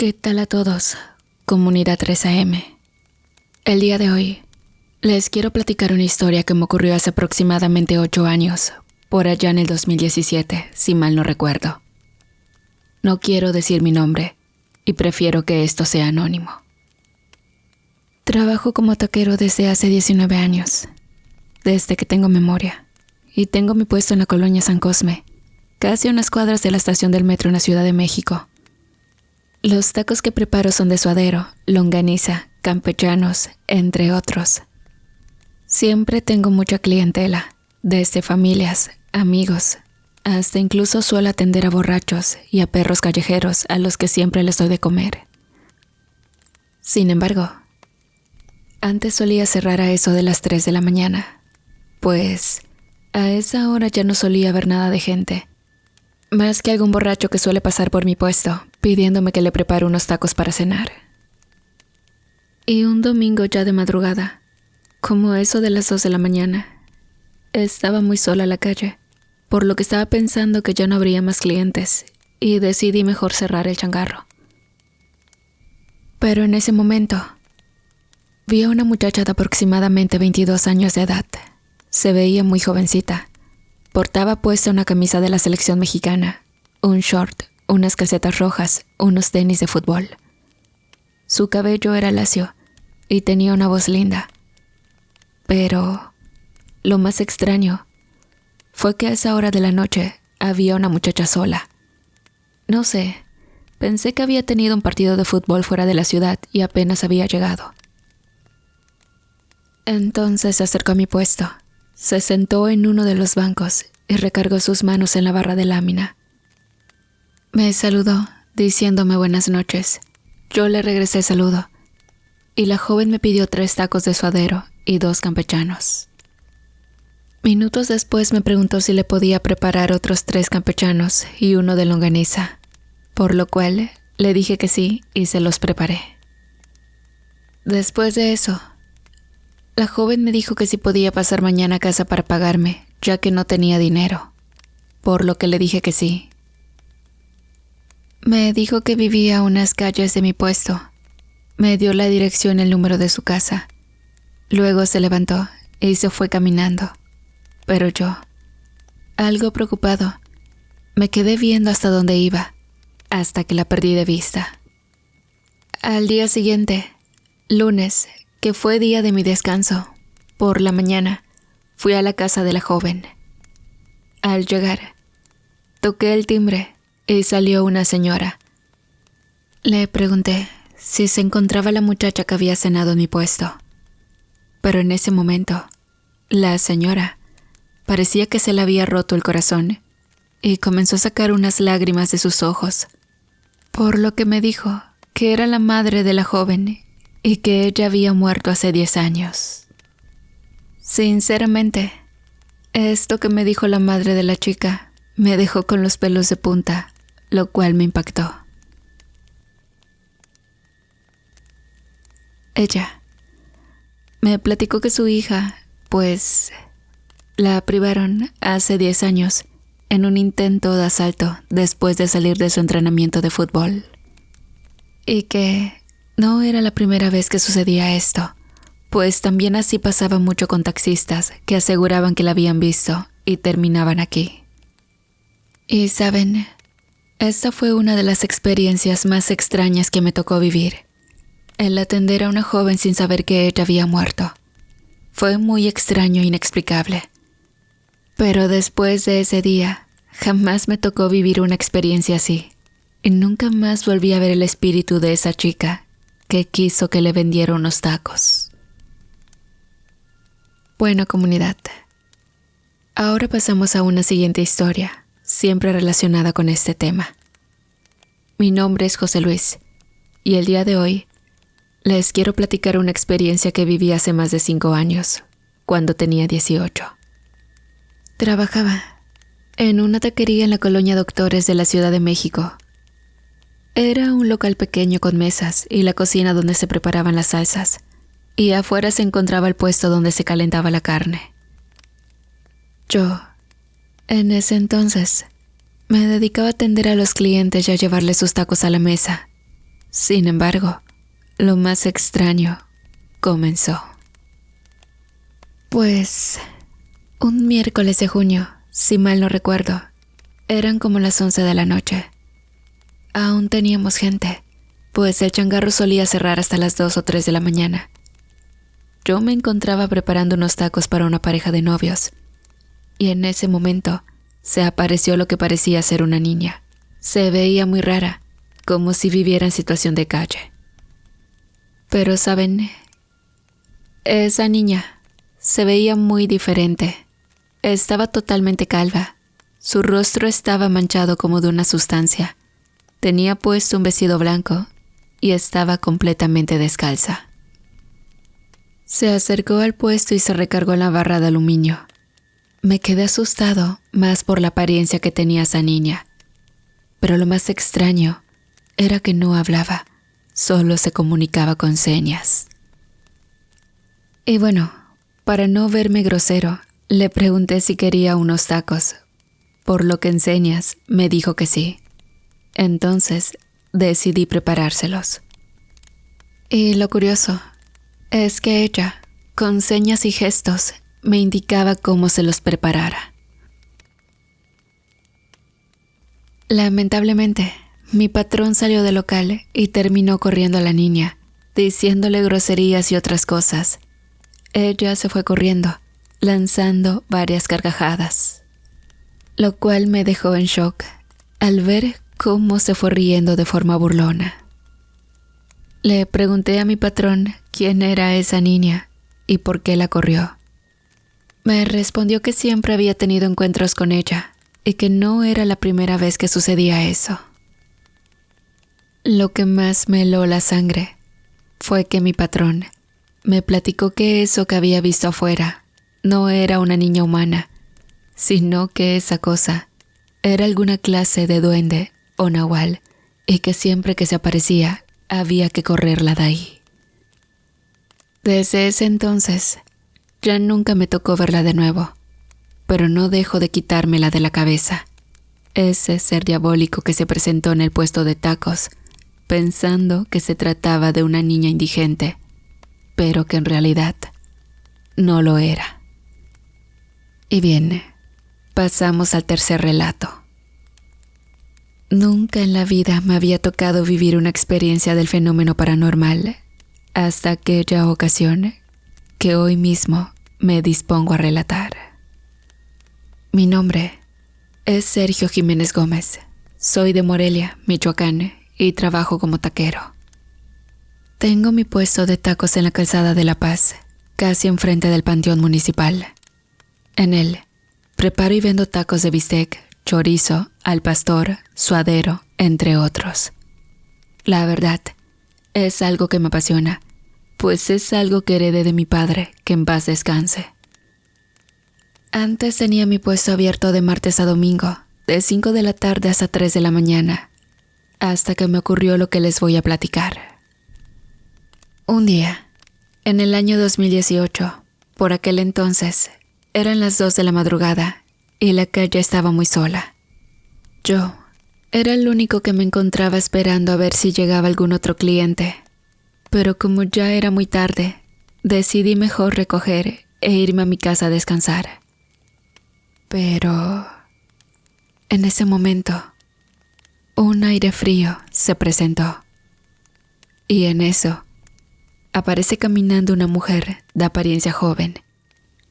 ¿Qué tal a todos? Comunidad 3AM. El día de hoy les quiero platicar una historia que me ocurrió hace aproximadamente 8 años, por allá en el 2017, si mal no recuerdo. No quiero decir mi nombre y prefiero que esto sea anónimo. Trabajo como taquero desde hace 19 años, desde que tengo memoria, y tengo mi puesto en la colonia San Cosme, casi a unas cuadras de la estación del metro en la Ciudad de México. Los tacos que preparo son de suadero, longaniza, campechanos, entre otros. Siempre tengo mucha clientela, desde familias, amigos, hasta incluso suelo atender a borrachos y a perros callejeros a los que siempre les doy de comer. Sin embargo, antes solía cerrar a eso de las 3 de la mañana, pues a esa hora ya no solía haber nada de gente, más que algún borracho que suele pasar por mi puesto, pidiéndome que le prepare unos tacos para cenar. Y un domingo ya de madrugada, como eso de las 2 de la mañana, estaba muy sola en la calle, por lo que estaba pensando que ya no habría más clientes, y decidí mejor cerrar el changarro. Pero en ese momento, vi a una muchacha de aproximadamente 22 años de edad. Se veía muy jovencita. Portaba puesta una camisa de la selección mexicana, un short, unas calcetas rojas, unos tenis de fútbol. Su cabello era lacio y tenía una voz linda. Pero lo más extraño fue que a esa hora de la noche había una muchacha sola. No sé, pensé que había tenido un partido de fútbol fuera de la ciudad y apenas había llegado. Entonces se acercó a mi puesto. Se sentó en uno de los bancos y recargó sus manos en la barra de lámina. Me saludó, diciéndome buenas noches. Yo le regresé el saludo, y la joven me pidió 3 tacos de suadero y 2 campechanos. Minutos después me preguntó si le podía preparar otros 3 campechanos y uno de longaniza, por lo cual le dije que sí y se los preparé. Después de eso, la joven me dijo que si podía pasar mañana a casa para pagarme, ya que no tenía dinero, por lo que le dije que sí. Me dijo que vivía a unas calles de mi puesto. Me dio la dirección y el número de su casa. Luego se levantó y se fue caminando. Pero yo, algo preocupado, me quedé viendo hasta dónde iba, hasta que la perdí de vista. Al día siguiente, lunes, que fue día de mi descanso, por la mañana, fui a la casa de la joven. Al llegar, toqué el timbre y salió una señora. Le pregunté si se encontraba la muchacha que había cenado en mi puesto. Pero en ese momento, la señora parecía que se le había roto el corazón y comenzó a sacar unas lágrimas de sus ojos, por lo que me dijo que era la madre de la joven y que ella había muerto hace 10 años. Sinceramente, esto que me dijo la madre de la chica me dejó con los pelos de punta, lo cual me impactó. Ella me platicó que su hija, pues, la privaron hace 10 años en un intento de asalto después de salir de su entrenamiento de fútbol. Y que no era la primera vez que sucedía esto, pues también así pasaba mucho con taxistas que aseguraban que la habían visto y terminaban aquí. Y saben, esta fue una de las experiencias más extrañas que me tocó vivir, el atender a una joven sin saber que ella había muerto. Fue muy extraño e inexplicable. Pero después de ese día, jamás me tocó vivir una experiencia así, y nunca más volví a ver el espíritu de esa chica que quiso que le vendiera unos tacos. Bueno, comunidad, ahora pasamos a una siguiente historia, siempre relacionada con este tema. Mi nombre es José Luis, y el día de hoy les quiero platicar una experiencia que viví hace más de 5 años, cuando tenía 18. Trabajaba en una taquería en la colonia Doctores de la Ciudad de México. Era un local pequeño con mesas y la cocina donde se preparaban las salsas, y afuera se encontraba el puesto donde se calentaba la carne. Yo, en ese entonces, me dedicaba a atender a los clientes y a llevarles sus tacos a la mesa. Sin embargo, lo más extraño comenzó. Pues, un miércoles de junio, si mal no recuerdo, eran como las 11 de la noche. Aún teníamos gente, pues el changarro solía cerrar hasta las 2 o 3 de la mañana. Yo me encontraba preparando unos tacos para una pareja de novios, y en ese momento se apareció lo que parecía ser una niña. Se veía muy rara, como si viviera en situación de calle. Pero, ¿saben? Esa niña se veía muy diferente. Estaba totalmente calva. Su rostro estaba manchado como de una sustancia. Tenía puesto un vestido blanco y estaba completamente descalza. Se acercó al puesto y se recargó en la barra de aluminio. Me quedé asustado más por la apariencia que tenía esa niña. Pero lo más extraño era que no hablaba, solo se comunicaba con señas. Y bueno, para no verme grosero, le pregunté si quería unos tacos, por lo que en señas me dijo que sí. Entonces decidí preparárselos. Y lo curioso es que ella, con señas y gestos, me indicaba cómo se los preparara. Lamentablemente, mi patrón salió del local y terminó corriendo a la niña, diciéndole groserías y otras cosas. Ella se fue corriendo, lanzando varias carcajadas, lo cual me dejó en shock al ver cómo se fue riendo de forma burlona. Le pregunté a mi patrón quién era esa niña y por qué la corrió. Me respondió que siempre había tenido encuentros con ella y que no era la primera vez que sucedía eso. Lo que más me heló la sangre fue que mi patrón me platicó que eso que había visto afuera no era una niña humana, sino que esa cosa era alguna clase de duende o nahual y que siempre que se aparecía había que correrla de ahí. Desde ese entonces ya nunca me tocó verla de nuevo, pero no dejo de quitármela de la cabeza. Ese ser diabólico que se presentó en el puesto de tacos, pensando que se trataba de una niña indigente, pero que en realidad no lo era. Y bien, pasamos al tercer relato. Nunca en la vida me había tocado vivir una experiencia del fenómeno paranormal hasta aquella ocasión que hoy mismo me dispongo a relatar. Mi nombre es Sergio Jiménez Gómez. Soy de Morelia, Michoacán, y trabajo como taquero. Tengo mi puesto de tacos en la calzada de La Paz, casi enfrente del panteón municipal. En él, preparo y vendo tacos de bistec, chorizo, al pastor, suadero, entre otros. La verdad, es algo que me apasiona, pues es algo que heredé de mi padre, que en paz descanse. Antes tenía mi puesto abierto de martes a domingo, de 5 de la tarde hasta 3 de la mañana, hasta que me ocurrió lo que les voy a platicar. Un día, en el año 2018, por aquel entonces, eran las 2 de la madrugada y la calle estaba muy sola. Yo era el único que me encontraba esperando a ver si llegaba algún otro cliente, pero como ya era muy tarde, decidí mejor recoger e irme a mi casa a descansar. Pero en ese momento, un aire frío se presentó. Y en eso, aparece caminando una mujer de apariencia joven.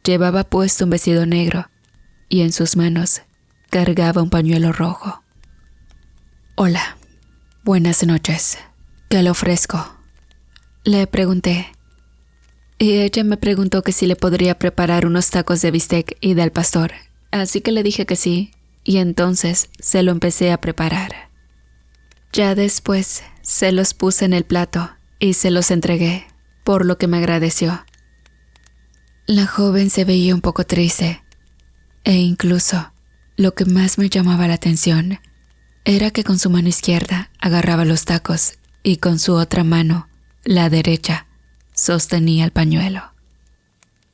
Llevaba puesto un vestido negro y en sus manos cargaba un pañuelo rojo. Hola, buenas noches. ¿Qué le ofrezco? Le pregunté. Y ella me preguntó que si le podría preparar unos tacos de bistec y de al pastor. Así que le dije que sí, y entonces se lo empecé a preparar. Ya después se los puse en el plato y se los entregué, por lo que me agradeció. La joven se veía un poco triste, e incluso lo que más me llamaba la atención era que con su mano izquierda agarraba los tacos y con su otra mano, la derecha, sostenía el pañuelo.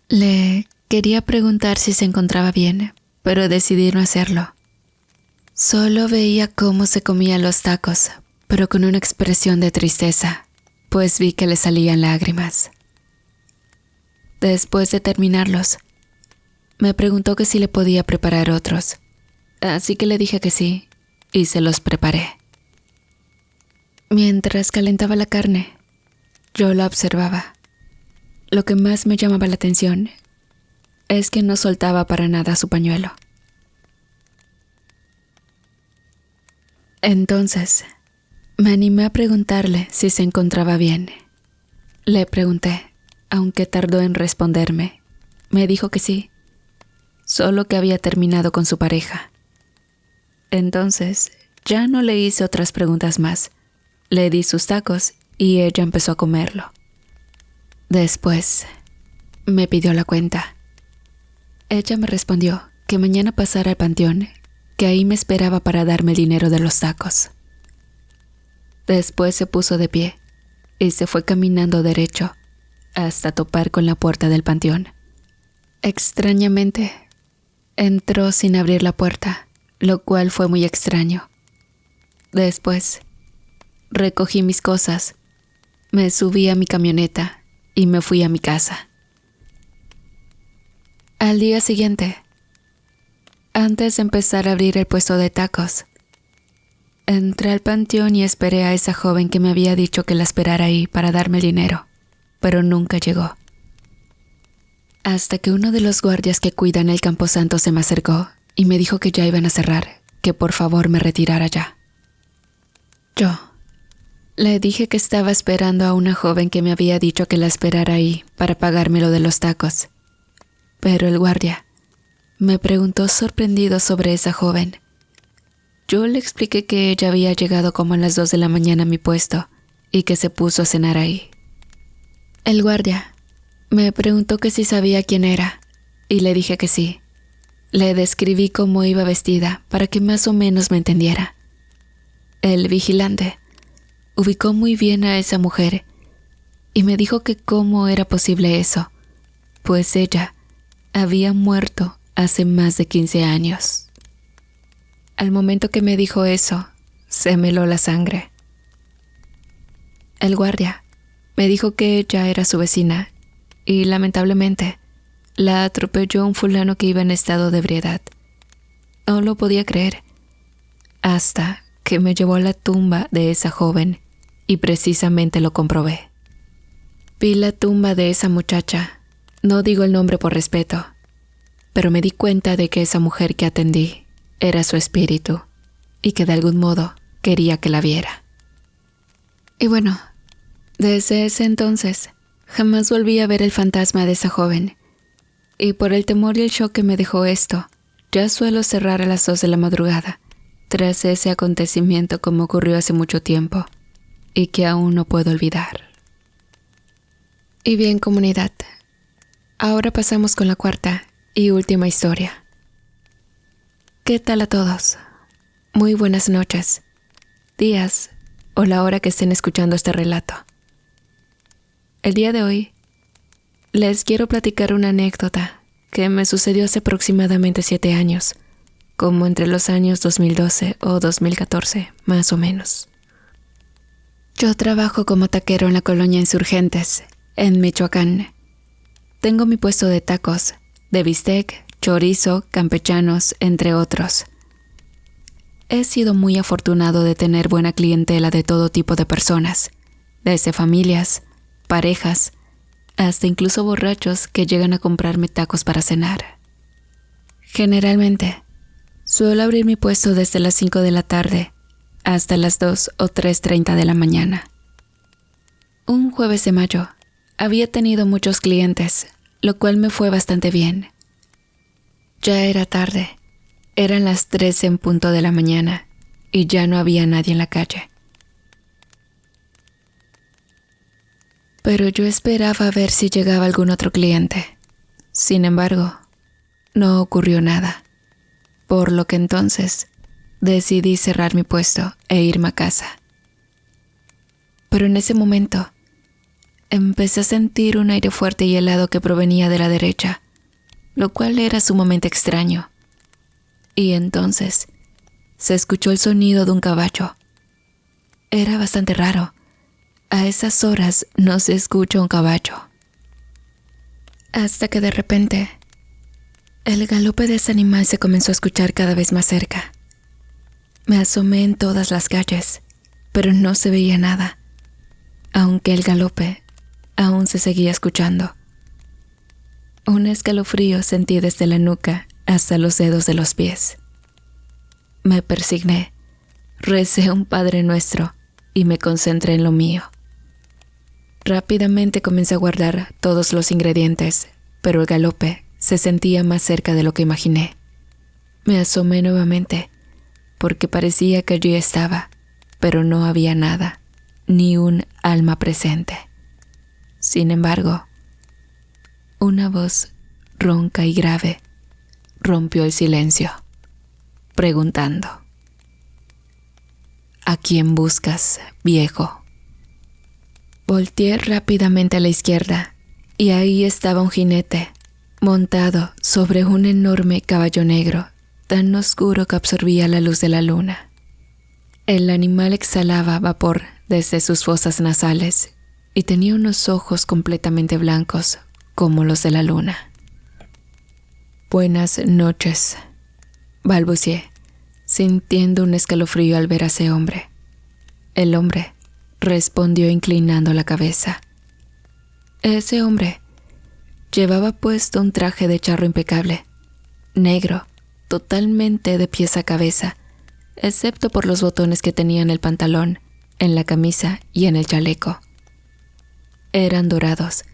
Le quería preguntar si se encontraba bien, pero decidí no hacerlo. Solo veía cómo se comía los tacos, pero con una expresión de tristeza, pues vi que le salían lágrimas. Después de terminarlos, me preguntó que si le podía preparar otros, así que le dije que sí, y se los preparé. Mientras calentaba la carne, yo la observaba. Lo que más me llamaba la atención es que no soltaba para nada su pañuelo. Entonces, me animé a preguntarle si se encontraba bien. Le pregunté, aunque tardó en responderme. Me dijo que sí, solo que había terminado con su pareja. Entonces, ya no le hice otras preguntas más. Le di sus tacos y ella empezó a comerlo. Después, me pidió la cuenta. Ella me respondió que mañana pasara al panteón, que ahí me esperaba para darme el dinero de los tacos. Después se puso de pie y se fue caminando derecho hasta topar con la puerta del panteón. Extrañamente, entró sin abrir la puerta, lo cual fue muy extraño. Después, recogí mis cosas, me subí a mi camioneta y me fui a mi casa. Al día siguiente, antes de empezar a abrir el puesto de tacos, entré al panteón y esperé a esa joven que me había dicho que la esperara ahí para darme el dinero, pero nunca llegó. Hasta que uno de los guardias que cuidan el camposanto se me acercó y me dijo que ya iban a cerrar, que por favor me retirara ya. Yo le dije que estaba esperando a una joven que me había dicho que la esperara ahí para pagarme lo de los tacos. Pero el guardia me preguntó sorprendido sobre esa joven. Yo le expliqué que ella había llegado como a las 2 de la mañana a mi puesto y que se puso a cenar ahí. El guardia me preguntó que si sabía quién era y le dije que sí. Le describí cómo iba vestida para que más o menos me entendiera. El vigilante ubicó muy bien a esa mujer y me dijo que cómo era posible eso, pues ella había muerto hace más de 15 años. Al momento que me dijo eso, se me heló la sangre. El guardia me dijo que ella era su vecina y lamentablemente la atropelló un fulano que iba en estado de ebriedad. No lo podía creer, hasta que me llevó a la tumba de esa joven y precisamente lo comprobé. Vi la tumba de esa muchacha. No digo el nombre por respeto, pero me di cuenta de que esa mujer que atendí era su espíritu y que de algún modo quería que la viera. Y bueno, desde ese entonces jamás volví a ver el fantasma de esa joven, y por el temor y el shock que me dejó esto, ya suelo cerrar a las 2 de la madrugada, tras ese acontecimiento como ocurrió hace mucho tiempo y que aún no puedo olvidar. Y bien, comunidad, ahora pasamos con la cuarta y última historia. ¿Qué tal a todos? Muy buenas noches, días o la hora que estén escuchando este relato. El día de hoy les quiero platicar una anécdota que me sucedió hace aproximadamente 7 años, como entre los años 2012 o 2014, más o menos. Yo trabajo como taquero en la colonia Insurgentes, en Michoacán. Tengo mi puesto de tacos, de bistec, chorizo, campechanos, entre otros. He sido muy afortunado de tener buena clientela de todo tipo de personas, desde familias, parejas, hasta incluso borrachos que llegan a comprarme tacos para cenar. Generalmente, suelo abrir mi puesto desde las 5 de la tarde hasta las 2 o 3:30 de la mañana. Un jueves de mayo, había tenido muchos clientes, lo cual me fue bastante bien. Ya era tarde, eran las 3 en punto de la mañana y ya no había nadie en la calle. Pero yo esperaba a ver si llegaba algún otro cliente. Sin embargo, no ocurrió nada, por lo que entonces decidí cerrar mi puesto e irme a casa. Pero en ese momento, empecé a sentir un aire fuerte y helado que provenía de la derecha, lo cual era sumamente extraño. Y entonces se escuchó el sonido de un caballo. Era bastante raro. A esas horas no se escucha un caballo. Hasta que de repente, el galope de ese animal se comenzó a escuchar cada vez más cerca. Me asomé en todas las calles, pero no se veía nada, aunque el galope aún se seguía escuchando. Un escalofrío sentí desde la nuca hasta los dedos de los pies. Me persigné, recé un Padre Nuestro y me concentré en lo mío. Rápidamente comencé a guardar todos los ingredientes, pero el galope se sentía más cerca de lo que imaginé. Me asomé nuevamente, porque parecía que allí estaba, pero no había nada, ni un alma presente. Sin embargo, una voz ronca y grave rompió el silencio, preguntando: ¿A quién buscas, viejo? Volteé rápidamente a la izquierda y ahí estaba un jinete, montado sobre un enorme caballo negro, tan oscuro que absorbía la luz de la luna. El animal exhalaba vapor desde sus fosas nasales y tenía unos ojos completamente blancos como los de la luna. «Buenas noches», balbuceé, sintiendo un escalofrío al ver a ese hombre. El hombre respondió inclinando la cabeza. Ese hombre llevaba puesto un traje de charro impecable, negro, totalmente de pies a cabeza, excepto por los botones que tenía en el pantalón, en la camisa y en el chaleco. Eran dorados,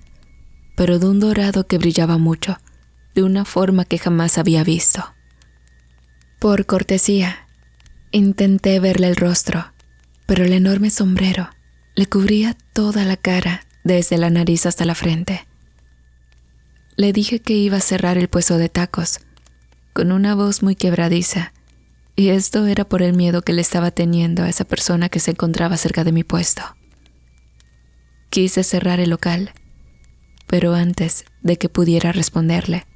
pero de un dorado que brillaba mucho, de una forma que jamás había visto. Por cortesía, intenté verle el rostro, pero el enorme sombrero le cubría toda la cara, desde la nariz hasta la frente. Le dije que iba a cerrar el puesto de tacos, con una voz muy quebradiza, y esto era por el miedo que le estaba teniendo a esa persona que se encontraba cerca de mi puesto. Quise cerrar el local, pero antes de que pudiera responderle,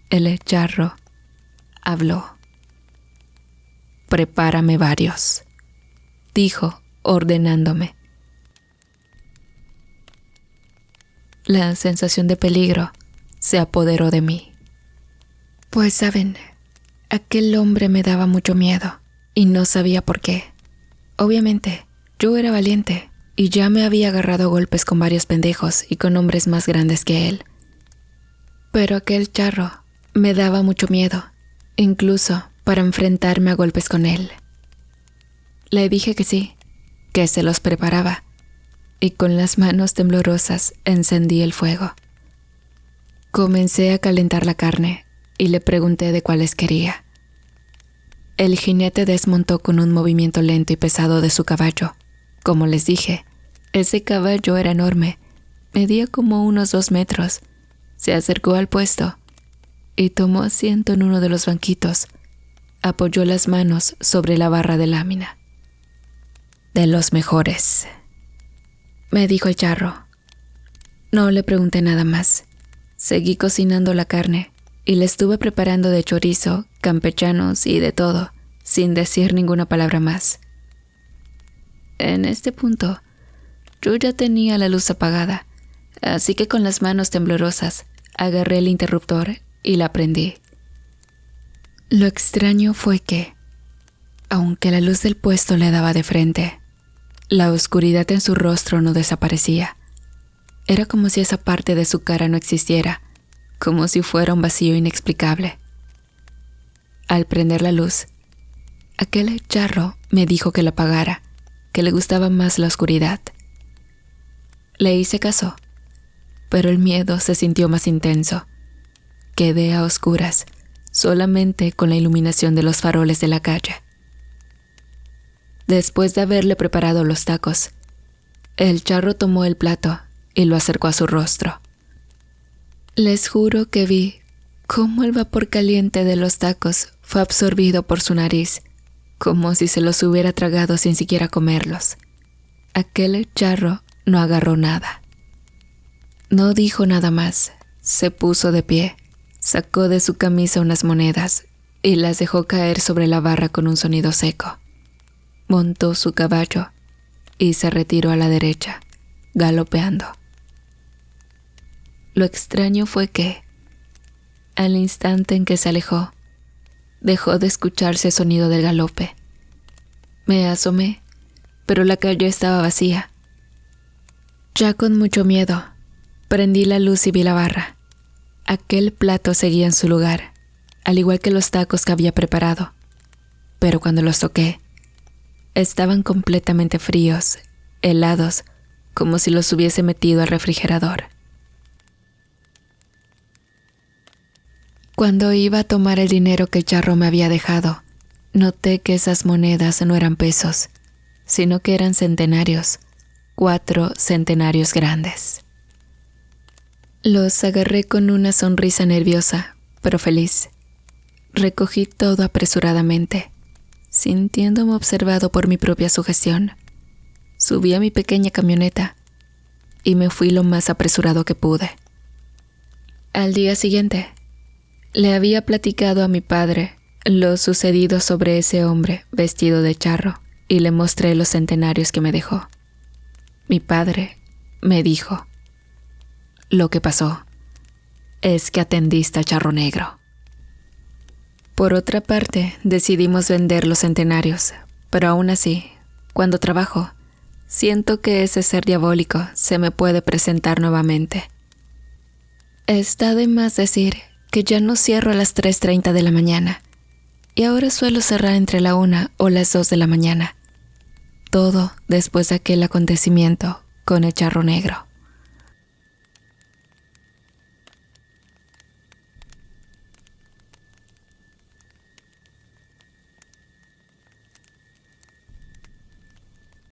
el charro habló. «Prepárame varios», dijo, ordenándome. La sensación de peligro se apoderó de mí. Pues saben, aquel hombre me daba mucho miedo y no sabía por qué. Obviamente, yo era valiente y ya me había agarrado a golpes con varios pendejos y con hombres más grandes que él. Pero aquel charro me daba mucho miedo, incluso para enfrentarme a golpes con él. Le dije que sí, que se los preparaba, y con las manos temblorosas encendí el fuego. Comencé a calentar la carne y le pregunté de cuáles quería. El jinete desmontó con un movimiento lento y pesado de su caballo. Como les dije, ese caballo era enorme, medía como unos 2 metros. Se acercó al puesto y tomó asiento en uno de los banquitos. Apoyó las manos sobre la barra de lámina. «De los mejores», me dijo el charro. No le pregunté nada más. Seguí cocinando la carne y la estuve preparando de chorizo, campechanos y de todo, sin decir ninguna palabra más. En este punto, yo ya tenía la luz apagada, así que con las manos temblorosas agarré el interruptor y la prendí. Lo extraño fue que, aunque la luz del puesto le daba de frente, la oscuridad en su rostro no desaparecía. Era como si esa parte de su cara no existiera, como si fuera un vacío inexplicable. Al prender la luz, aquel charro me dijo que la apagara, que le gustaba más la oscuridad. Le hice caso, pero el miedo se sintió más intenso. Quedé a oscuras, solamente con la iluminación de los faroles de la calle. Después de haberle preparado los tacos, el charro tomó el plato y lo acercó a su rostro. Les juro que vi cómo el vapor caliente de los tacos fue absorbido por su nariz, como si se los hubiera tragado sin siquiera comerlos. Aquel charro no agarró nada. No dijo nada más, se puso de pie, sacó de su camisa unas monedas y las dejó caer sobre la barra con un sonido seco. Montó su caballo y se retiró a la derecha, galopeando. Lo extraño fue que, al instante en que se alejó, dejó de escucharse el sonido del galope. Me asomé, pero la calle estaba vacía. Ya con mucho miedo, prendí la luz y vi la barra. Aquel plato seguía en su lugar, al igual que los tacos que había preparado. Pero cuando los toqué, estaban completamente fríos, helados, como si los hubiese metido al refrigerador. Cuando iba a tomar el dinero que el charro me había dejado, noté que esas monedas no eran pesos, sino que eran centenarios, 4 centenarios grandes. Los agarré con una sonrisa nerviosa, pero feliz. Recogí todo apresuradamente, sintiéndome observado por mi propia sugestión. Subí a mi pequeña camioneta y me fui lo más apresurado que pude. Al día siguiente, le había platicado a mi padre lo sucedido sobre ese hombre vestido de charro y le mostré los centenarios que me dejó. Mi padre me dijo: lo que pasó es que atendiste al charro negro. Por otra parte, decidimos vender los centenarios, pero aún así, cuando trabajo, siento que ese ser diabólico se me puede presentar nuevamente. Está de más decir que ya no cierro a las 3:30 de la mañana, y ahora suelo cerrar entre la 1 o las 2 de la mañana. Todo después de aquel acontecimiento con el charro negro.